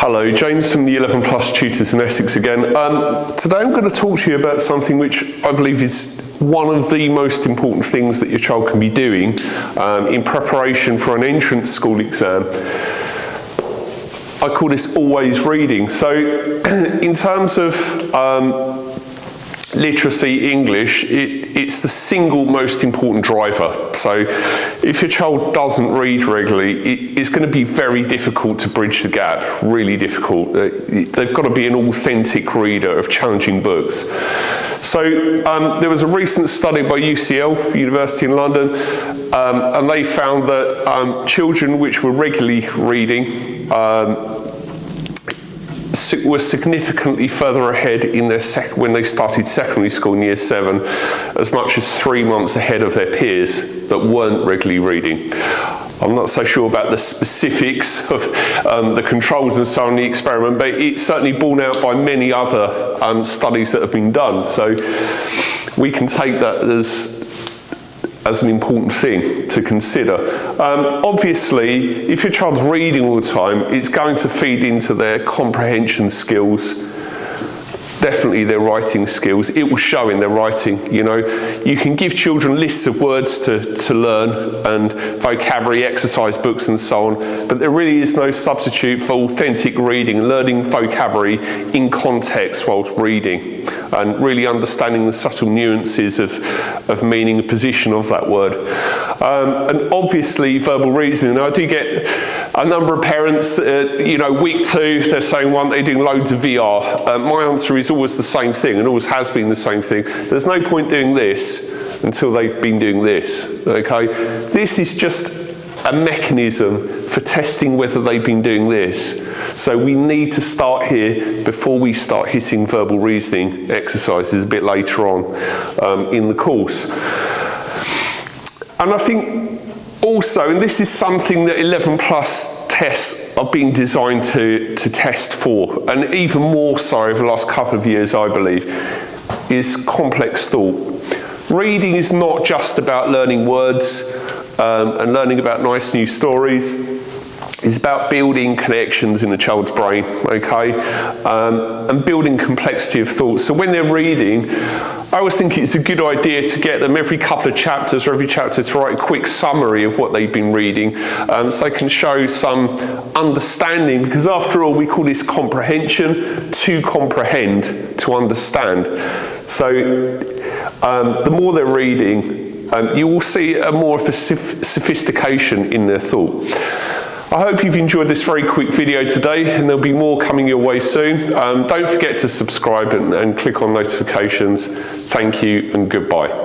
Hello, James from the 11 Plus Tutors in Essex again. Today I'm going to talk to you about something which I believe is one of the most important things that your child can be doing in preparation for an entrance school exam. I call this always reading. So in terms of literacy English, it's the single most important driver. So if your child doesn't read regularly, it's going to be very difficult to bridge the gap, really difficult. They've got to be an authentic reader of challenging books. So there was a recent study by UCL, University in London, and they found that children which were regularly reading were significantly further ahead in their when they started secondary school in year 7, as much as 3 months ahead of their peers that weren't regularly reading. I'm not so sure about the specifics of the controls and so on in the experiment, but it's certainly borne out by many other studies that have been done. So we can take that as an important thing to consider. Obviously, if your child's reading all the time, it's going to feed into their comprehension skills, definitely their writing skills. It will show in their writing. You know, you can give children lists of words to learn and vocabulary exercise books and so on, but there really is no substitute for authentic reading and learning vocabulary in context whilst reading and really understanding the subtle nuances of meaning and position of that word. And obviously verbal reasoning. Now, I do get a number of parents, you know, week 2, they're saying, one, they're doing loads of VR. My answer is always the same thing and always has been the same thing. There's no point doing this until they've been doing this, okay? This is just a mechanism for testing whether they've been doing this. So we need to start here before we start hitting verbal reasoning exercises a bit later on in the course. And I think also, and this is something that 11 plus tests are being designed to test for, and even more so over the last couple of years, I believe, is complex thought. Reading is not just about learning words and learning about nice new stories. It's about building connections in a child's brain, okay? And building complexity of thought. So when they're reading, I always think it's a good idea to get them every couple of chapters or every chapter to write a quick summary of what they've been reading, so they can show some understanding, because after all, we call this comprehension. To comprehend, to understand. So the more they're reading, you will see a more of a sophistication in their thought. I hope you've enjoyed this very quick video today, and there'll be more coming your way soon. Don't forget to subscribe and click on notifications. Thank you and goodbye.